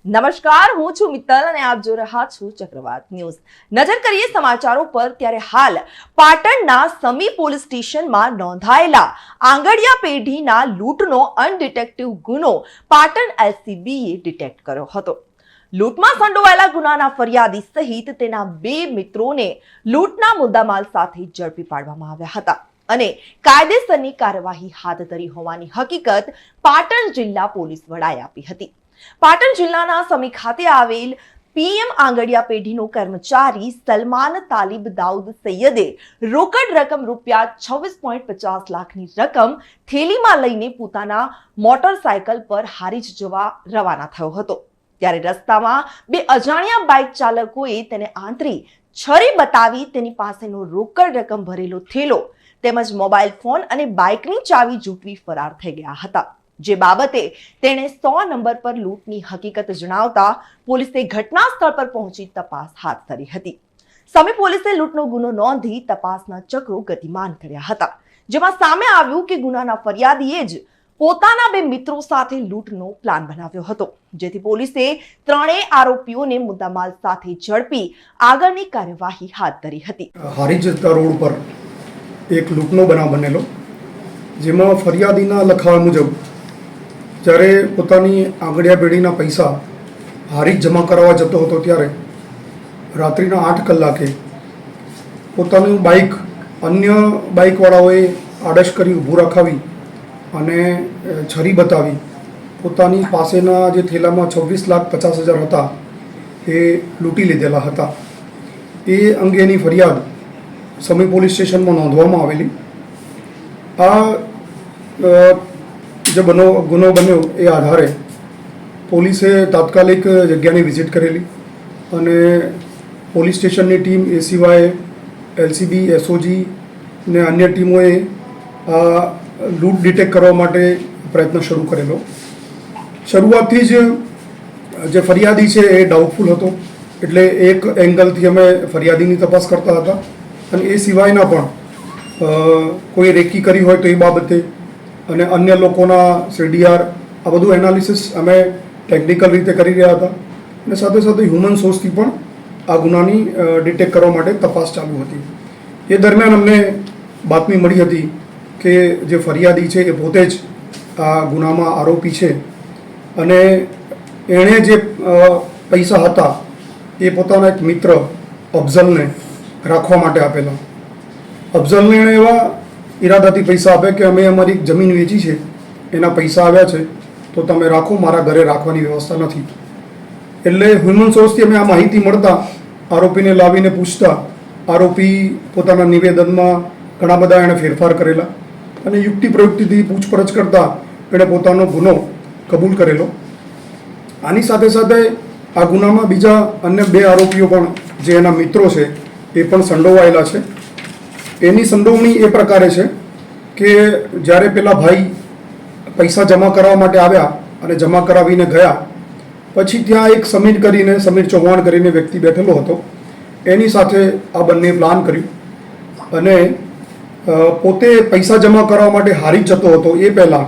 નમસ્કાર, હું છું મિત્તલ અને આપ જોઈ રહ્યા છો ચક્રવાત ન્યૂઝ. નજર કરીએ સમાચારો પર. ત્યારે હાલ પાટણના સમી પોલીસ સ્ટેશનમાં નોંધાયેલા આંગડિયા પેઢીના લૂંટનો અનડિટેક્ટિવ ગુનો પાટણ એલસીબીએ ડિટેક્ટ કર્યો હતો. લૂંટમાં સંડોવાયેલા ગુનાના ફરિયાદી સહિત તેના 2 મિત્રોને લૂંટના મુદ્દામાલ સાથે ઝડપી પાડવામાં આવ્યા હતા અને કાયદેસરની કાર્યવાહી હાથ ધરી હોવાની હકીકત પાટણ જિલ્લા પોલીસ વડાએ આપી હતી. પાટણ જિલ્લાના સમી ખાતે આવેલ પીએમ આંગડિયા પેઢીનો કર્મચારી સલમાન તાલિબ દાઉદ સૈયદે રોકડ રકમ રૂપિયા 26.50 લાખની રકમ થેલીમાં લઈને પોતાના મોટરસાયકલ પર હારીજ જવા રવાના થયો હતો. ત્યારે રસ્તામાં 2 અજાણ્યા બાઇક ચાલકોએ તેને આંતરી છરી બતાવી તેની પાસેનો રોકડ રકમ ભરેલો થેલો તેમજ મોબાઈલ ફોન અને બાઇકની ચાવી ઝૂંટવી ફરાર થઈ ગયા હતા. જે બાબતે તેણે 100 નંબર પર લૂંટની હકીકત જણાવતા પોલીસે ઘટના સ્થળ પર પહોંચી તપાસ હાથ ધરી હતી. સમી પોલીસે લૂંટનો ગુનો નોંધી તપાસના ચક્રો ગતિમાન કર્યા હતા, જેમાં સામે આવ્યું કે ગુનાના ફરિયાદીએ જ પોતાના 2 મિત્રો સાથે લૂંટનો પ્લાન બનાવ્યો હતો, જેથી પોલીસે 3 આરોપીઓને મુદ્દામાલ સાથે ઝડપી આગળની કાર્યવાહી હાથ ધરી હતી. હારીજ રોડ પર એક લૂંટનો બનાવ બનેલો, જેમાં ફરિયાદીના લખાવા મુજબ જ્યારે પોતાની આંગડિયા પેઢીના પૈસા હારીજ જમા કરાવવા જતો હતો ત્યારે રાત્રિના 8 કલાકે પોતાનું બાઇક અન્ય બાઇકવાળાઓએ આડશ કરી ઊભું રખાવી અને છરી બતાવી પોતાની પાસેના જે થેલામાં 26,50,000 હતા એ લૂંટી લીધેલા હતા. એ અંગેની ફરિયાદ સમી પોલીસ સ્ટેશનમાં નોંધવામાં આવેલી. આ જે ગુનો બન્યો એ આધારે પોલીસે તાત્કાલિક જગ્યાની વિઝિટ કરેલી અને પોલીસ સ્ટેશનની ટીમ એ સિવાય એલસીબી, એસઓજી ને અન્ય ટીમોએ આ લૂંટ ડિટેક્ટ કરવા માટે પ્રયત્ન શરૂ કરેલો. શરૂઆતથી જ જે ફરિયાદી છે એ ડાઉટફુલ હતો, એટલે એક એંગલથી અમે ફરિયાદીની તપાસ કરતા હતા અને એ સિવાયના પણ કોઈ રેકી કરી હોય તો એ બાબતે અને અન્ય લોકોના સીડીઆર આ બધું એનાલિસિસ અમે ટેકનિકલ રીતે કરી રહ્યા હતા અને સાથે સાથે હ્યુમન સોર્સથી પણ આ ગુનાની ડિટેક્ટ કરવા માટે તપાસ ચાલુ હતી. એ દરમિયાન અમને બાતમી મળી હતી કે જે ફરિયાદી છે એ પોતે જ આ ગુનામાં આરોપી છે અને એણે જે પૈસા હતા એ પોતાના એક મિત્ર અફઝલને રાખવા માટે આપેલા. અફઝલને એણે એવા ઈરાદાથી પૈસા આપે કે અમે અમારી જમીન વેચી છે, એના પૈસા આવ્યા છે તો તમે રાખો, મારા ઘરે રાખવાની વ્યવસ્થા નથી. એટલે હ્યુમન સોર્સથી અમે આ માહિતી મળતા આરોપીને લાવીને પૂછતા આરોપી પોતાના નિવેદનમાં ઘણા બધા એણે ફેરફાર કરેલા અને યુક્તિ પ્રયુક્તિથી પૂછપરછ કરતા એણે પોતાનો ગુનો કબૂલ કરેલો. આની સાથે સાથે આ ગુનામાં બીજા અન્ય 2 આરોપીઓ પણ જે એના મિત્રો છે એ પણ સંડોવાયેલા છે. એની સંડોવણી એ પ્રકારે છે કે જ્યારે પેલા ભાઈ પૈસા જમા કરાવવા માટે આવ્યા અને જમા કરાવીને ગયા પછી ત્યાં એક સમીર ચૌહાણ કરીને વ્યક્તિ બેઠેલો હતો. એની સાથે આ બંને પ્લાન કર્યું અને પોતે પૈસા જમા કરાવવા માટે હારી જતો હતો એ પહેલાં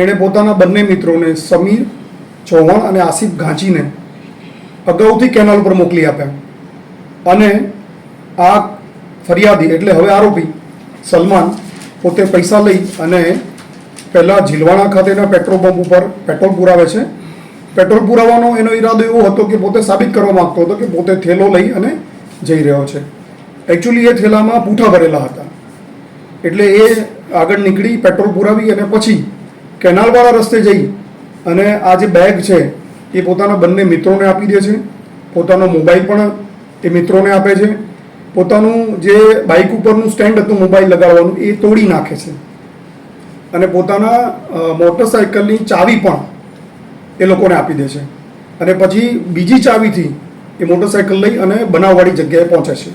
એણે પોતાના બંને મિત્રોને સમીર ચૌહાણ અને આસિફ ઘાંચીને અગાઉથી કેનાલ પર મોકલી આપ્યા અને આ ફરિયાદી એટલે હવે આરોપી સલમાન પોતે પૈસા લઈ અને પહેલાં ઝીલવાણા ખાતેના પેટ્રોલ પંપ ઉપર પેટ્રોલ પુરાવે છે. પેટ્રોલ પુરાવાનો એનો ઈરાદો એવો હતો કે પોતે સાબિત કરવા માગતો હતો કે પોતે થેલો લઈ અને જઈ રહ્યો છે. એકચ્યુઅલી એ થેલામાં પૂંઠા ભરેલા હતા એટલે એ આગળ નીકળી પેટ્રોલ પુરાવી અને પછી કેનાલવાળા રસ્તે જઈ અને આ જે બેગ છે એ પોતાના બંને મિત્રોને આપી દે છે. પોતાનો મોબાઈલ પણ એ મિત્રોને આપે છે. પોતાનું જે બાઇક ઉપરનું સ્ટેન્ડ હતું મોબાઈલ લગાડવાનું એ તોડી નાખે છે અને પોતાના મોટરસાઇકલની ચાવી પણ એ લોકોને આપી દે છે અને પછી બીજી ચાવીથી એ મોટરસાઇકલ લઈ અને બનાવવાળી જગ્યાએ પહોંચે છે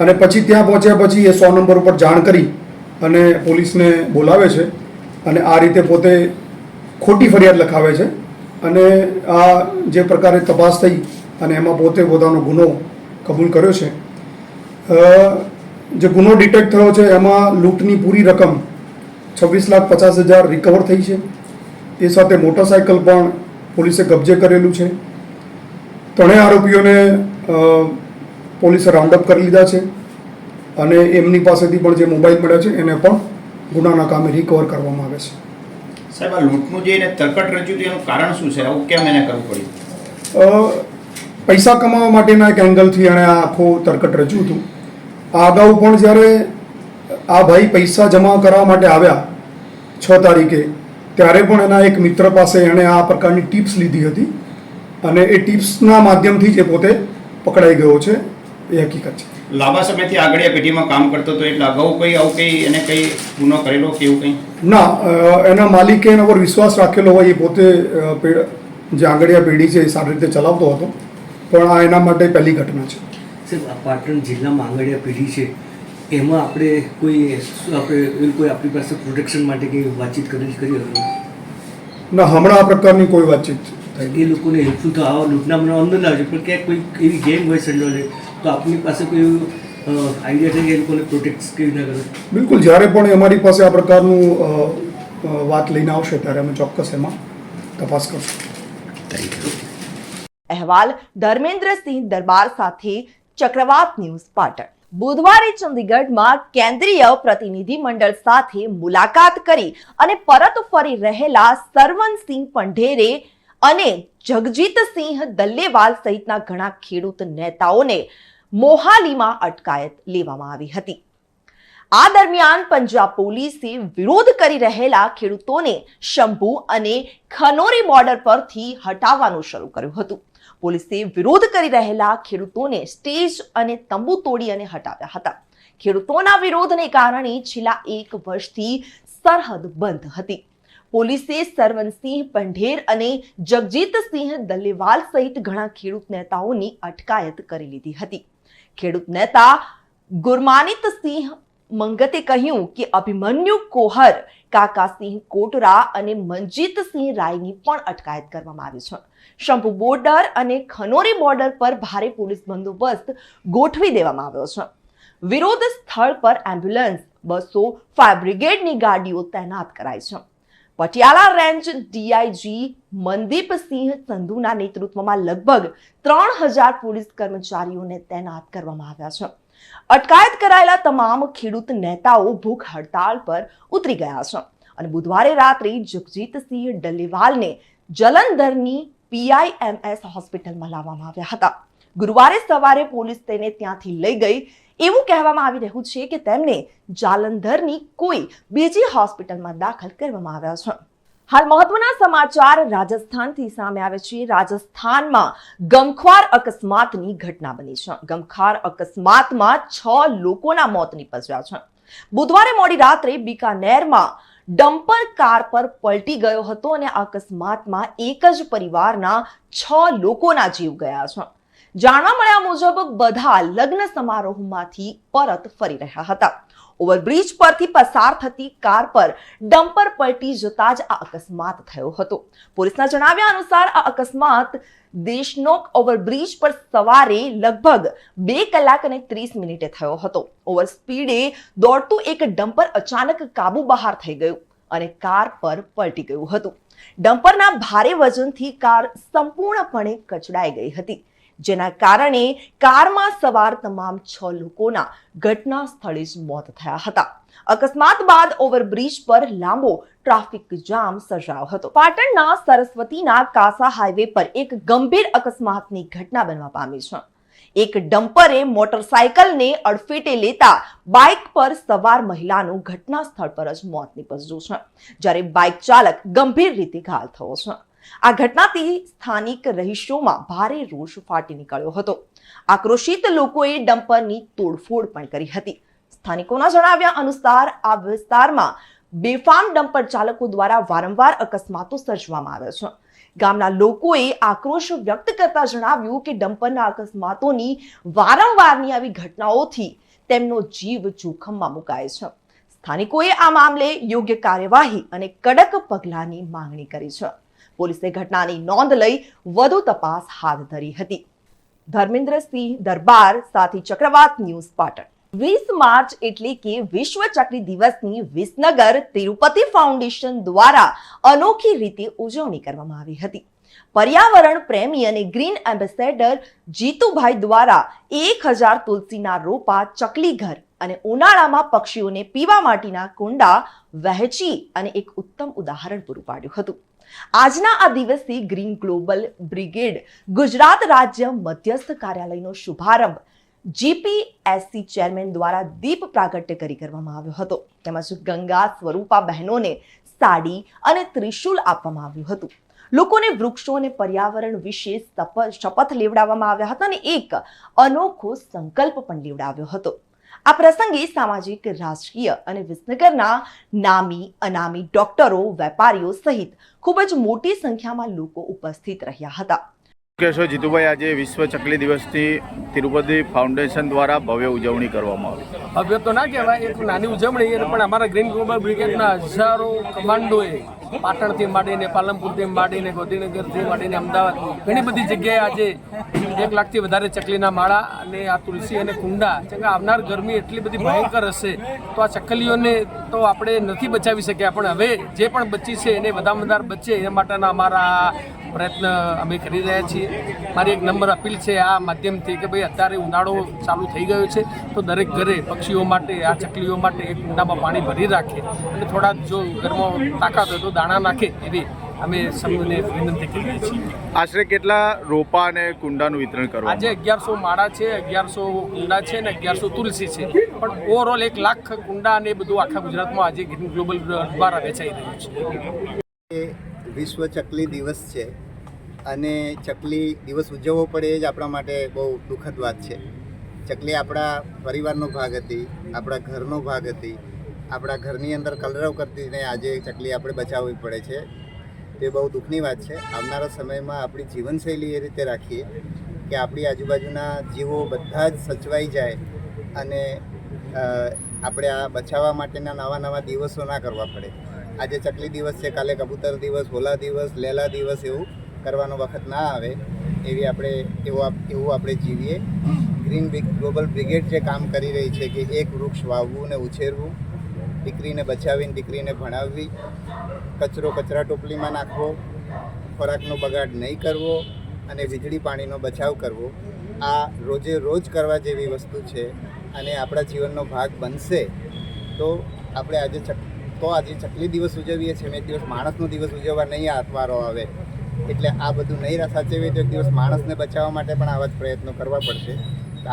અને પછી ત્યાં પહોંચ્યા પછી એ 100 નંબર ઉપર જાણ કરી અને પોલીસને બોલાવે છે અને આ રીતે પોતે ખોટી ફરિયાદ લખાવે છે અને આ જે પ્રકારે તપાસ થઈ અને એમાં પોતે પોતાનો ગુનો કબૂલ કર્યો છે. જે ગુનો ડિટેક્ટ થયો છે એમાં લૂંટની પૂરી રકમ 26,50,000 રિકવર થઈ છે. એ સાથે મોટરસાઇકલ પણ પોલીસે કબજે કરેલું છે. ત્રણેય આરોપીઓને પોલીસે રાઉન્ડ અપ કરી લીધા છે અને એમની પાસેથી પણ જે મોબાઈલ મળ્યા છે એને પણ ગુનાના કામે રિકવર કરવામાં આવે છે. સાહેબ, આ લૂંટનું જે એને તરકટ રચ્યું હતું એનું કારણ શું છે? આવું કેમ એને કરવું પડ્યું? પૈસા કમાવા માટેના એક એંગલથી એણે આ આખું તરકટ રચ્યું હતું. આ અગાઉ પણ જ્યારે આ ભાઈ પૈસા જમા કરવા માટે આવ્યા 6 તારીખે, ત્યારે પણ એના એક મિત્ર પાસે એણે આ પ્રકારની ટિપ્સ લીધી હતી અને એ ટિપ્સના માધ્યમથી જ એ પોતે પકડાઈ ગયો છે, એ હકીકત છે. લાંબા સમયથી આગળિયા પેઢીમાં કામ કરતો હતો, એટલે અગાઉ એને કંઈ ગુનો કરેલો કે એવું કંઈ? ના, એના માલિકે એના પર વિશ્વાસ રાખેલો હોય, એ પોતે જે આંગળીયા પેઢી છે એ સારી રીતે ચલાવતો હતો, પણ આ એના માટે પહેલી ઘટના છે. સાહેબ, આ પાટણ જિલ્લામાં આંગળીયા પેઢી છે, એમાં આપણે આપણી પાસે પ્રોટેક્શન માટે કંઈ વાતચીત કરી હતી? ના, હમણાં આ પ્રકારની કોઈ વાતચીત એ લોકોને હેલ્પફુલ તો આવા લૂંટના મને અંદર ના આવે, પણ ક્યાંક કોઈ એવી ગેમ હોય સંડોલે તો આપની પાસે કોઈ આઈડિયા છે કે એ લોકોને પ્રોટેક્ટ કેવી ના કરે? બિલકુલ, જ્યારે પણ અમારી પાસે આ પ્રકારનું વાત લઈને આવશે ત્યારે અમે ચોક્કસ એમાં તપાસ કરશું. અહેવાલ ધર્મેન્દ્રસિંહ દરબાર સાથે ચક્રવાત ન્યૂઝ પાટણ. બુધવારે ચંદીગઢમાં કેન્દ્રીય પ્રતિનિધિ મંડળ સાથે મુલાકાત કરી અને પરત ફરી રહેલા સરવનસિંહ પંઢેરે અને જગજીતસિંહ દલ્લેવાલ સહિતના ઘણા ખેડૂત નેતાઓને મોહાલીમાં અટકાયત લેવામાં આવી હતી. આ દરમિયાન પંજાબ પોલીસે વિરોધ કરી રહેલા ખેડૂતોને શંભુ અને ખનોરી બોર્ડર પરથી હટાવવાનું શરૂ કર્યું હતું. પોલીસે વિરોધ કરી રહેલા ખેડૂતોને સ્ટેજ અને તંબુ તોડી અને હટાવ્યા હતા. ખેડૂતોના વિરોધને કારણે છેલ્લા 1 વર્ષથી સરહદ બંધ હતી. પોલીસે સરવનસિંહ પંઢેર અને જગજીતસિંહ દલ્લેવાલ સહિત ઘણા ખેડૂત નેતાઓની અટકાયત કરી લીધી હતી. ખેડૂત નેતા ગુરમાનિતસિંહ મંગતે કહ્યું કે અભિમન્યુ કોહર, કાકાસિંહ કોટરા અને મનજીતસિંહ રાયની પણ અટકાયત કરવામાં આવી છે. શંભુ બોર્ડર અને ખનોરી બોર્ડર પર ભારે પોલીસ બંદોબસ્ત ગોઠવી દેવામાં આવ્યો છે. વિરોધ સ્થળ પર એમ્બ્યુલન્સ, બસો, ફાયર બ્રિગેડની ગાડીઓ તૈનાત કરાઈ છે. પટિયાલા રેન્જ ડીઆઈજી મનદીપસિંહ સંધુના નેતૃત્વમાં લગભગ 3000 પોલીસ કર્મચારીઓને તૈનાત કરવામાં આવ્યા છે. અટકાયત કરાયેલા તમામ ખેડૂત નેતાઓ ભૂખ હડતાળ પર ઉતરી ગયા છે અને બુધવારે રાત્રે જગજીતસિંહ ડલ્લેવાલને જલંધરની PIMS હોસ્પિટલમાં લાવવામાં આવ્યા હતા. ગુરુવારે સવારે પોલીસ તેને ત્યાંથી લઈ ગઈ. એવું કહેવામાં આવી રહ્યું છે કે તેમને જાલંધરની કોઈ બીજી હોસ્પિટલમાં દાખલ કરવામાં આવ્યા છે. હાલ મહત્વના સમાચાર રાજસ્થાનથી સામે આવે છે. રાજસ્થાનમાં ગમખ્વાર અકસ્માતની ઘટના બની છે. ગમખ્વાર અકસ્માતમાં 6 લોકોના મોત નીપજ્યા છે. બુધવારે મોડી રાત્રે બીકાનેરમાં ડમ્પર કાર પર પલટી ગયો હતો અને અકસ્માતમાં એક જ પરિવારના 6 લોકોના જીવ ગયા છે. જાણવા મળ્યા મુજબ બધા લગ્ન સમારોહમાંથી પરત ફરી રહ્યા હતા. ઓવરબ્રિજ પરથી પસાર થતી કાર પર ડમ્પર પલટી જતા જ આ અકસ્માત થયો હતો. પોલીસના જણાવ્યા અનુસાર આ અકસ્માત દેશનોક ઓવરબ્રિજ પર સવારે લગભગ 2 કલાક અને 30 મિનિટે થયો હતો. ઓવર સ્પીડે દોડતું એક ડમ્પર અચાનક કાબુ બહાર થઈ ગયું અને કાર પર પલટી ગયું હતું. ડમ્પરના ભારે વજનથી કાર સંપૂર્ણપણે કચડાઈ ગઈ હતી, જેના કારણે કારમાં સવાર તમામ 6 લોકોના ઘટના સ્થળે જ મોત થયા હતા. અકસ્માત બાદ ઓવરબ્રિજ પર લાંબો ટ્રાફિક જામ સર્જાયો હતો. પાટણના સરસ્વતીના કાસા હાઈવે પર એક ગંભીર અકસ્માતની ઘટના બનવા પામી છે. એક ડમ્પરે મોટરસાયકલને અડફેટે લેતા બાઇક પર સવાર મહિલાનું ઘટના સ્થળ પર જ મોત નીપજ્યું છે, જ્યારે બાઇક ચાલક ગંભીર રીતે ઘાયલ થયો છે. આ ઘટનાથી સ્થાનિક રહીશોમાં ભારે રોષ ફાટી નીકળ્યો હતો. આક્રોશિત લોકોએ ડમ્પરની તોડફોડ પણ કરી હતી. સ્થાનિકોના જણાવ્યા અનુસાર આ વિસ્તારમાં બેફામ ડમ્પર ચાલકો દ્વારા વારંવાર અકસ્માતો સર્જવામાં આવે છે. ગામના લોકોએ આક્રોશ વ્યક્ત કરતા જણાવ્યું કે ડમ્પરના અકસ્માતોની વારંવારની આવી ઘટનાઓથી તેમનો જીવ જોખમમાં મુકાય છે. સ્થાનિકોએ આ મામલે યોગ્ય કાર્યવાહી અને કડક પગલાંની માંગણી કરી છે. પોલીસે ઘટનાની નોંધ લઈ વધુ તપાસ હાથ ધરી હતી. ધર્મેન્દ્રસિંહ દરબાર સાથે ચક્રવાત ન્યૂઝ પાટણ. 20 માર્ચ એટલે કે વિશ્વ ચકલી દિવસની વિસનગર તિરુપતિ ફાઉન્ડેશન દ્વારા અનોખી રીતે ઉજવણી કરવામાં આવી હતી. પર્યાવરણ પ્રેમી અને ગ્રીન એમ્બેસેડર જીતુભાઈ દ્વારા 1000 તુલસીના રોપા, ચકલી ઘર અને ઉનાળામાં પક્ષીઓને પીવા માટેના કુંડા વહેંચી અને એક ઉત્તમ ઉદાહરણ પૂરું પાડ્યું હતું. આજના આ દિવસે ગ્રીન ગ્લોબલ બ્રિગેડ ગુજરાત રાજ્ય મધ્યસ્થ કાર્યાલયનો શુભારંભ GPSC ચેરમેન દ્વારા દીપ પ્રાગટ્ય કરી કરવામાં આવ્યો હતો. તેમજ ગંગા સ્વરૂપા બહેનોને સાડી અને ત્રિશુલ આપવામાં આવ્યું હતું. લોકોને વૃક્ષો અને પર્યાવરણ વિશે શપથ લેવડાવવામાં આવ્યા હતા અને એક અનોખો સંકલ્પ પણ લેવડાવ્યો હતો. આ પ્રસંગે સામાજિક, રાજકીય અને વિસનગરના નામી અનામી ડોક્ટરો, વેપારીઓ સહિત ખૂબ જ મોટી સંખ્યામાં લોકો ઉપસ્થિત રહ્યા હતા. કહેશો જીતુભાઈ, આજે વિશ્વ ચકલી દિવસની તિરુપતિ ફાઉન્ડેશન દ્વારા ભવ્ય ઉજવણી કરવામાં આવી. ભવ્ય તો ના કહેવાય, એક નાની ઉજવણી, પણ અમારા ગ્રીન ગ્લોબલ બ્રિગેડના હજારો કમાન્ડોએ પાટણથી માંડીને, પાલનપુરથી માંડીને, ગોધીનગરથી માંડીને, અમદાવાદ ઘણી બધી જગ્યાએ આજે 1 લાખથી વધારે ચકલીના માળા અને આ તુલસી અને કુંડા, કેમ કે આવનાર ગરમી એટલી બધી ભયંકર હશે તો આ ચકલીઓને તો આપણે નથી બચાવી શક્યા, પણ હવે જે પણ બચી છે એને વધારે વધારે બચે એ માટેના અમારા પ્રયત્ન અમે કરી રહ્યા છીએ. મારી એક નંબર અપીલ છે આ માધ્યમથી કે ભાઈ અત્યારે ઉનાળો ચાલુ થઈ ગયો છે તો દરેક ઘરે પક્ષીઓ માટે, આ ચકલીઓ માટે એક કુંડામાં પાણી ભરી રાખે અને થોડા જો ઘરમાં તાકાત હોય તો દાણા નાખે એવી અમે સૌને વિનંતી કરીએ છીએ. આશરે કેટલા રોપા અને કુંડાનું વિતરણ કરવામાં? આજે 1100 માળા છે, 1100 કુંડા છે ને 1100 તુલસી છે, પણ ઓવરઓલ 1 લાખ કુંડા અને બધું આખા ગુજરાતમાં આજે ગ્રીન ગ્લોબલ દ્વારા વેચાઈ રહ્યું છે. વિશ્વ ચકલી દિવસ છે અને ચકલી દિવસ ઉજવવો પડે એ જ આપણા માટે બહુ દુઃખદ વાત છે. ચકલી આપણા પરિવારનો ભાગ હતી, આપણા ઘરનો ભાગ હતી, આપણા ઘરની અંદર કલરવ કરતી ને આજે ચકલી આપણે બચાવવી પડે છે. તે બહુ દુઃખની વાત છે. આવનારા સમયમાં આપણી જીવનશૈલી એ રીતે રાખીએ કે આપણી આજુબાજુના જીવો બધા જ સચવાઈ જાય અને આપણે આ બચાવવા માટેના નવા દિવસો ના કરવા પડે. આજે ચકલી દિવસ છે, કાલે કબૂતર દિવસ, હોલા દિવસ, લેલા દિવસ એવું કરવાનો વખત ના આવે એવું આપણે જીવીએ. ગ્રીન ગ્લોબલ બ્રિગેડ જે કામ કરી રહી છે કે એક વૃક્ષ વાવવું ને ઉછેરવું, દીકરીને બચાવીને દીકરીને ભણાવવી, કચરો કચરા ટોપલીમાં નાખવો, ખોરાકનો બગાડ નહીં કરવો અને વીજળી પાણીનો બચાવ કરવો, આ રોજે રોજ કરવા જેવી વસ્તુ છે અને આપણા જીવનનો ભાગ બનશે તો આપણે આજે ચકલી દિવસ ઉજવીએ છીએ. એક દિવસ માણસનો દિવસ ઉજવવા નહીં આત્મારો આવે, એટલે આ બધું નહીં સાચવીએ તો એક દિવસ માણસને બચાવવા માટે પણ આવા જ પ્રયત્નો કરવા પડશે.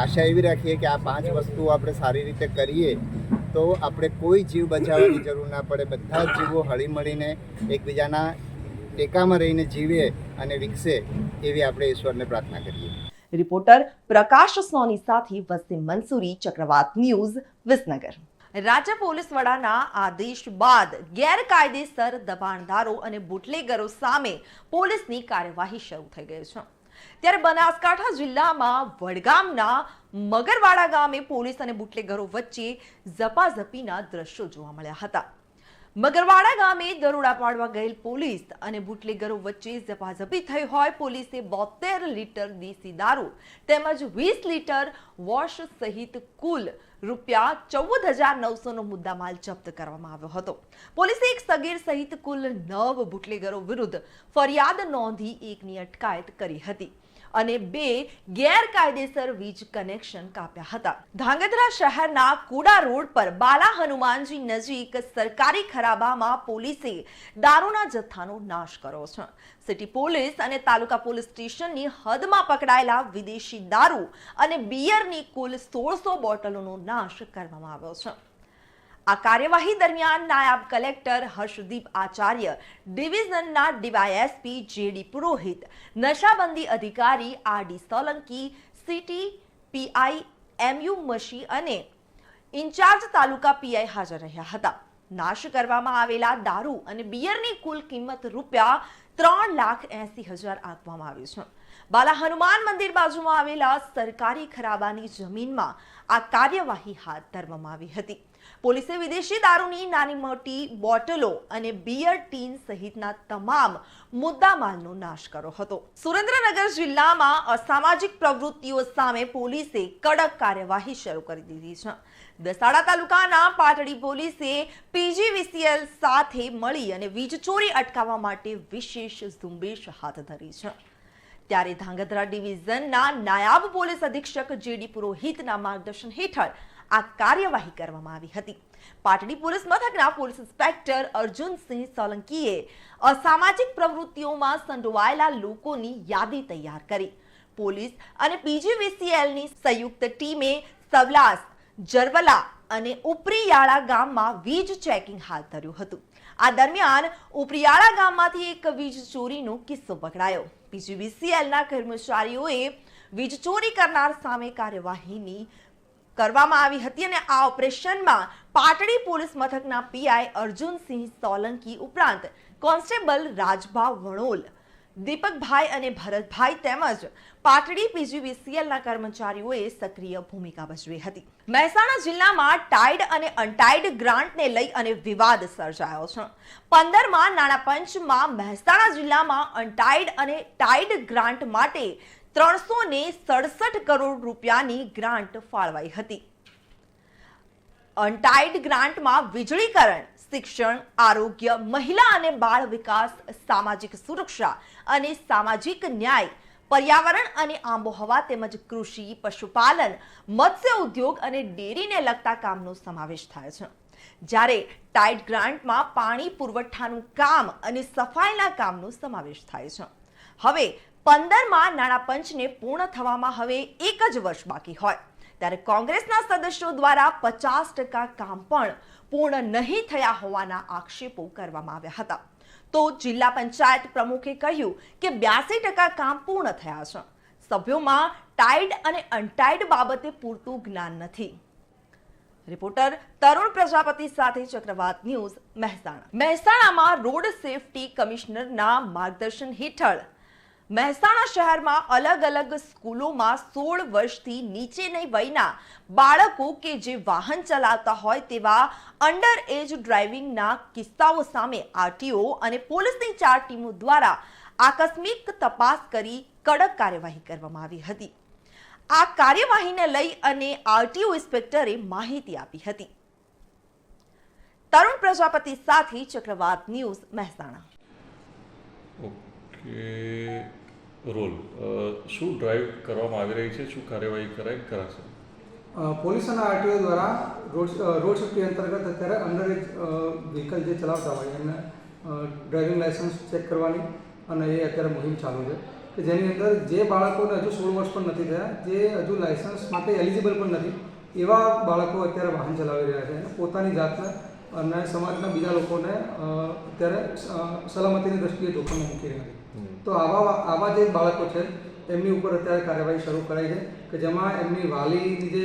આશા એવી રાખીએ કે આ 5 વસ્તુઓ આપણે સારી રીતે કરીએ તો આપણે કોઈ જીવ બચાવવાની જરૂર ના પડે. બધા જ જીવો હળીમળીને એકબીજાના ટેકામાં રહીને જીવે અને વિકસે એવી આપણે ઈશ્વરને પ્રાર્થના કરીએ. રિપોર્ટર પ્રકાશ સોની સાથે વસીમ મંસૂરી, ચક્રવાત ન્યૂઝ, વિસનગર. રાજ્ય પોલીસ વડાના આદેશ બાદ ગેરકાયદેસર દબાણદારો અને બુટલેગરો સામે પોલીસની કાર્યવાહી શરૂ થઈ ગઈ છે. ત્યારે બનાસકાંઠા જિલ્લામાં વડગામના મગરવાડા ગામે પોલીસ અને બુટલેગરો વચ્ચે ઝપાઝપીના દ્રશ્યો જોવા મળ્યા હતા. મગરવાડા ગામે દરોડા પાડવા ગયેલ પોલીસ અને બુટલેગરો વચ્ચે ઝપાઝપી થઈ હોય. પોલીસે 72 લીટર દેશી દારૂ તેમજ 20 લીટર વોશ સહિત કુલ ₹14,900 નો મુદ્દામાલ જપ્ત કરવામાં આવ્યો હતો. પોલીસે એક સગીર સહિત કુલ 9 બુટલેગરો વિરુદ્ધ ફરિયાદ નોંધી એકની અટકાયત કરી હતી અને 2 ગેરકાયદેસર વીજ કનેક્શન કાપ્યા હતા. ધાંગધ્રા શહેરના કુડા રોડ પર બાલા હનુમાનજી નજીક સરકારી ખરાબામાં પોલીસે દારૂના જથ્થાનો નાશ કર્યો છે. સિટી પોલીસ અને તાલુકા પોલીસ સ્ટેશનની હદમાં પકડાયેલા વિદેશી દારૂ અને બિયરની કુલ 1600 બોટલોનો નાશ કરવામાં આવ્યો છે. આ કાર્યવાહી દરમિયાન નાયબ collector Harshdeep Acharya, ડિવિઝનના DYSP JD Purohit, નશાબંધી અધિકારી RD Solanki, city PI MU Mashi અને ઇન્ચાર્જ તાલુકા પીઆઈ હાજર રહ્યા હતા. નાશ કરવામાં આવેલા દારૂ અને બિયરની કુલ કિંમત ₹3,80,000 આપવામાં આવી છે. બાલા હનુમાન મંદિર બાજુમાં આવેલા સરકારી ખરાબાની જમીનમાં આ કાર્યવાહી હાથ ધરવામાં આવી હતી. પોલીસે વિદેશી દારૂની નાની મોટી બોટલો અને બિયર ટીન સહિતના તમામ મુદ્દામાલનો નાશ કર્યો હતો. સુરેન્દ્રનગર જિલ્લામાં અસામાજિક પ્રવૃત્તિઓ સામે પોલીસે કડક કાર્યવાહી શરૂ કરી દીધી છે. દસાડા તાલુકાના પાટડી પોલીસે PGVCL સાથે મળી અને વીજ ચોરી અટકાવવા માટે વિશેષ ઝુંબેશ હાથ ધરી છે. ત્યારે ધાંગધ્રા ડિવિઝનના નાયબ પોલીસ અધિક્ષક JD પુરોહિતના માર્ગદર્શન હેઠળ આ કાર્યવાહી કરવામાં આવી હતી. પાટડી પોલીસ મથકના પોલીસ ઇન્સ્પેક્ટર અર્જુનસિંહ સોલંકીએ અસામાજિક પ્રવૃત્તિઓમાં સંડોવાયેલા લોકોની યાદી તૈયાર કરી. પોલીસ અને PGVCLની સંયુક્ત ટીમે સવલાસ, જરવલા અને ઉપરીયાળા ગામમાં વીજ ચેકિંગ હાથ ધર્યું હતું. આ દરમિયાન ઉપરીયાળા ગામમાંથી એક વીજ ચોરીનો કિસ્સો પકડાયો. PGVCLના કર્મચારીઓએ વીજ ચોરી કરનાર સામે કાર્યવાહી કરવામાં આવી હતી અને આ ઓપરેશનમાં પાટડી પોલીસ મથકના PI અર્જુનસિંહ સોલંકી ઉપરાંત કોન્સ્ટેબલ રાજભા વણોલ, દીપકભાઈ અને ભરતભાઈ તેમજ પાટડી PGVCLના કર્મચારીઓએ સક્રિય ભૂમિકા ભજવી હતી. મહેસાણા જિલ્લામાં ટાઇડ અને અનટાઇડ ગ્રાન્ટને લઈ અને વિવાદ સર્જાયો છે. 15મા નાણાં પંચમાં મહેસાણા જિલ્લામાં અનટાઇડ અને ટાઇડ ગ્રાન્ટ માટે 367 કરોડ રૂપિયાની ગ્રાન્ટ ફાળવાઈ હતી. અનટાઇડ ગ્રાન્ટમાં વીજળીકરણ, શિક્ષણ, આરોગ્ય, મહિલા અને બાળ વિકાસ, સામાજિક સુરક્ષા અને સામાજિક ન્યાય, પર્યાવરણ અને આબોહવા તેમજ કૃષિ, પશુપાલન, મત્સ્ય ઉદ્યોગ અને ડેરીને લગતા કામનો સમાવેશ થાય છે. જ્યારે ટાઇડ ગ્રાન્ટમાં પાણી પુરવઠાનું કામ અને સફાઈના કામનો સમાવેશ થાય છે. હવે 15મા નાણાં પંચને પૂર્ણ થવામાં હવે 1 જ વર્ષ બાકી હોય ત્યારે કોંગ્રેસના સદસ્યો દ્વારા 50% કામ પણ પૂર્ણ નહીં થયા હોવાના આક્ષેપો કરવામાં આવ્યા હતા. તો જિલ્લા પંચાયત પ્રમુખે કહ્યું કે 82% કામ પૂર્ણ થયા છે. સભ્યોમાં ટાઇડ અને અનટાઇડ બાબતે પૂરતું જ્ઞાન નથી. રિપોર્ટર તરુણ પ્રજાપતિ સાથે ચક્રવાત ન્યૂઝ, મહેસાણા. મહેસાણામાં રોડ સેફટી કમિશનરના માર્ગદર્શન હેઠળ મહેસાણા શહેરમાં અલગ અલગ સ્કૂલોમાં 16 વર્ષથી નીચેની વયના બાળકો કે જે વાહન ચલાવતા હોય તેવા અંડર એજ ડ્રાઇવિંગના કિસ્સાઓ સામે RTO અને પોલીસની 4 ટીમો દ્વારા આકસ્મિક તપાસ કરી કડક કાર્યવાહી કરવામાં આવી હતી. આ કાર્યવાહીને લઈ અને RTO ઇન્સ્પેક્ટરે માહિતી આપી હતી. તરુણ પ્રજાપતિ સાથે ચક્રવાત ન્યૂઝ, મહેસાણા. કે રોલ શું ડ્રાઈવ કરવામાં આવી રહી છે, શું કાર્યવાહી કરાશે? પોલીસ અને RTO દ્વારા રોડ સેફ્ટી અંતર્ગત અત્યારે અંડર એજ વ્હીકલ જે ચલાવતા હોય એમને ડ્રાઇવિંગ લાઇસન્સ ચેક કરવાની અને એ અત્યારે મુહિમ ચાલુ છે કે જેની અંદર જે બાળકોને હજુ 16 વર્ષ પણ નથી થયા, જે હજુ લાઇસન્સ માટે એલિજિબલ પણ નથી, એવા બાળકો અત્યારે વાહન ચલાવી રહ્યા છે અને પોતાની જાતને અને સમાજના બીજા લોકોને અત્યારે સલામતીની દ્રષ્ટિએ જોખમમાં મૂકી રહ્યા છે. તો આવા જે બાળકો છે એમની ઉપર અત્યારે કાર્યવાહી શરૂ કરાઈ છે કે જેમાં એમની વાલીની જે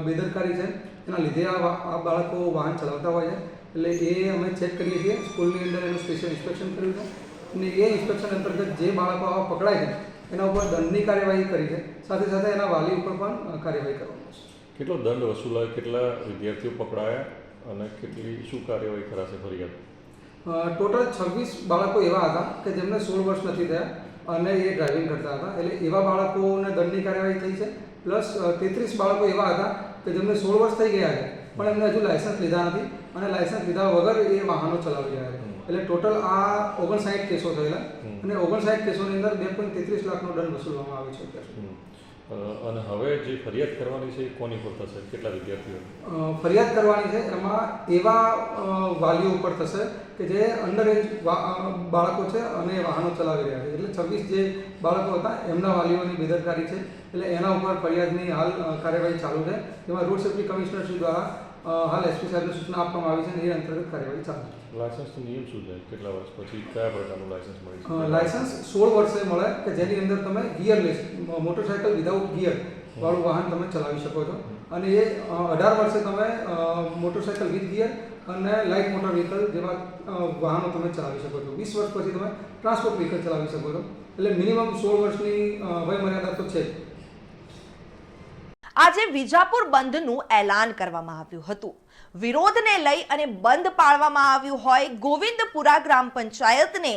બેદરકારી છે એના લીધે આ બાળકો વાહન ચલાવતા હોય છે. એટલે એ અમે ચેક કરીએ છીએ. સ્કૂલની અંદર એનું સ્પેશિયલ ઇન્સ્પેક્શન કર્યું છે અને એ ઇન્સ્પેક્શન અંતર્ગત જે બાળકો આવા પકડાય છે એના ઉપર દંડની કાર્યવાહી કરી છે. સાથે સાથે એના વાલી ઉપર પણ કાર્યવાહી કરવામાં આવશે. કેટલો દંડ વસૂલાયો, કેટલા વિદ્યાર્થીઓ પકડાયા અને શું કાર્યવાહી કરાશે ફરિયાદ? ટોટલ 26 બાળકો એવા હતા કે જેમને 16 વર્ષ નથી થયા અને એ ડ્રાઇવિંગ કરતા હતા. એટલે એવા બાળકોને દંડની કાર્યવાહી થઈ છે. પ્લસ 33 બાળકો એવા હતા કે જેમને 16 વર્ષ થઈ ગયા છે પણ એમને હજુ લાયસન્સ લીધા નથી અને લાયસન્સ લીધા વગર એ વાહનો ચલાવી રહ્યા છે. એટલે ટોટલ આ 59 કેસો થયેલા અને 59 કેસોની અંદર 2.33 લાખનો દંડ વસૂલવામાં આવ્યો છે અત્યારે. અને હવે જે ફરિયાદ કરવાની છે એ કોની પર થશે? કેટલા વિદ્યાર્થીઓ ફરિયાદ કરવાની છે? એમાં એવા વાલીઓ ઉપર થશે કે જે અંડર એજ બાળકો છે અને વાહનો ચલાવી રહ્યા છે. એટલે 26 જે બાળકો હતા એમના વાલીઓની બેદરકારી છે. એટલે એના ઉપર ફરિયાદની હાલ કાર્યવાહી ચાલુ છે. જેમાં રોડ સેફ્ટી કમિશનર શ્રી દ્વારા હાલ SP સાહેબને સૂચના આપવામાં આવી છે અને એ અંતર્ગત કાર્યવાહી ચાલુ છે. લાયસન્સનો નિયમ શું છે? કેટલા વર્ષ પછી કયા પ્રકારનું લાયસન્સ મળે છે? લાયસન્સ 16 વર્ષે મળે કે જેની અંદર તમે ગિયરલેસ મોટરસાયકલ વિધાઉટ ગિયર વાળું વાહન તમે ચલાવી શકો છો. અને એ 18 વર્ષે તમે મોટરસાયકલ વિથ ગિયર અને લાઇટ મોટર વ્હીકલ જેવા વાહનો તમે ચલાવી શકો છો. 20 વર્ષ પછી તમે ટ્રાન્સપોર્ટ વ્હીકલ ચલાવી શકો છો. એટલે મિનિમમ 16 વર્ષની વય મર્યાદા તો છે. આજે વિજાપુર બંધનું એલાન કરવામાં આવ્યું હતું. વિરોધને લઈ અને બંધ પાળવામાં આવ્યું હોય ગોવિંદપુરા ગ્રામ પંચાયતને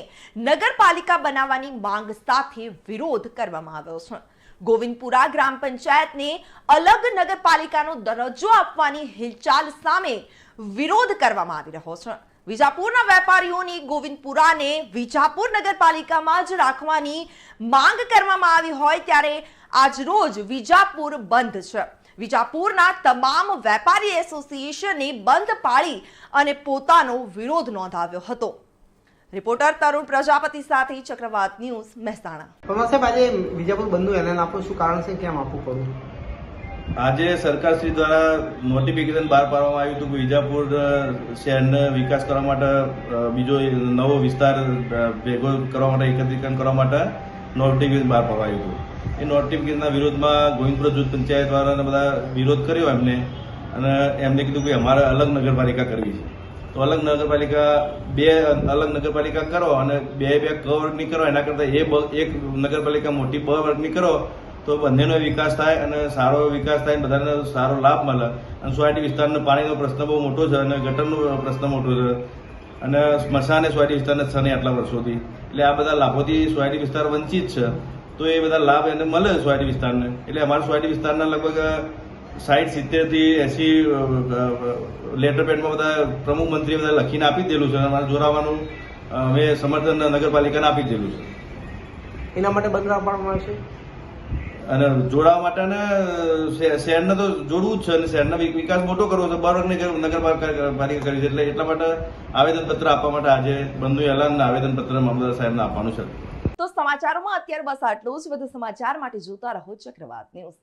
નગરપાલિકા બનાવવાની માંગ સાથે વિરોધ કરવામાં આવ્યો છે. ગોવિંદપુરા ગ્રામ પંચાયતને અલગ નગરપાલિકાનો દરજ્જો આપવાની હિલચાલ સામે વિરોધ કરવામાં આવી રહ્યો છે. વિજાપુરના વેપારીઓની ગોવિંદપુરાને વિજાપુર નગરપાલિકામાં જ રાખવાની માંગ કરવામાં આવી હોય ત્યારે આજરોજ વિજાપુર બંધ છે. વિજાપુરના તમામ વેપારી એસોસિએશને બંધ પાળી અને પોતાનો વિરોધ નોંધાવ્યો હતો. રિપોર્ટર તરુણ પ્રજાપતિ સાથે ચક્રવાત ન્યૂઝ, મહેસાણા. સાહેબ, આજે વિજાપુર બંધનું એલાન આપો, શું કારણ છે, કેમ આપવું પડ્યું? આજે સરકારશ્રી દ્વારા નોટિફિકેશન બહાર પાડવામાં આવ્યું હતું કે વિજાપુર શહેરનો વિકાસ કરવા માટે બીજો નવો વિસ્તાર ભેગો કરવા માટે એકત્રીકરણ કરવા માટે નોટિફિકેશન બહાર પાડવામાં આવ્યું હતું. એ નોટિફિકેશનના વિરોધમાં ગોવિંદપુરા જૂથ પંચાયત વાળાને બધા વિરોધ કર્યો એમને, અને એમને કીધું કે અમારે અલગ નગરપાલિકા કરવી છે. તો અલગ નગરપાલિકા બે અલગ નગરપાલિકા કરો અને બે ક વર્ગની કરો, એના કરતાં એક નગરપાલિકા મોટી બ વર્ગની કરો તો બંનેનો વિકાસ થાય અને સારો વિકાસ થાય, બધાને સારો લાભ મળે. અને સોસાયટી વિસ્તારનો પાણીનો પ્રશ્ન બહુ મોટો છે અને ગટરનો પ્રશ્ન મોટો છે અને સ્મશાને સોસાયટી વિસ્તારને છે નહીં આટલા વર્ષોથી. એટલે આ બધા લાભોથી સોસાયટી વિસ્તાર વંચિત છે. તો એ બધા લાભ એને મળે સોસાયટી વિસ્તારને. એટલે અમારા સોસાયટી વિસ્તારના લગભગ 60-70 થી 80 લેટર પેડમાં બધા પ્રમુખ મંત્રીએ બધા લખીને આપી દેલું છે. અમારે જોડાવાનું અમે સમર્થન નગરપાલિકાને આપી દેલું છે. એના માટે બંધ રાખવામાં આવશે અને જોડાવા માટે શહેરને તો જોડવું જ છે અને શહેરનો વિકાસ મોટો કરવો છે. 12 વર્ગની નગરપાલિકા કરી છે. એટલે એટલા માટે આવેદનપત્ર આપવા માટે આજે બંધનું એલાન આવેદનપત્ર મામલતદાર સાહેબને આપવાનું છે. તો સમાચારોમાં અત્યારે બસ આટલું જ. વધુ સમાચાર માટે જોતા રહો ચક્રવાત ન્યૂઝ.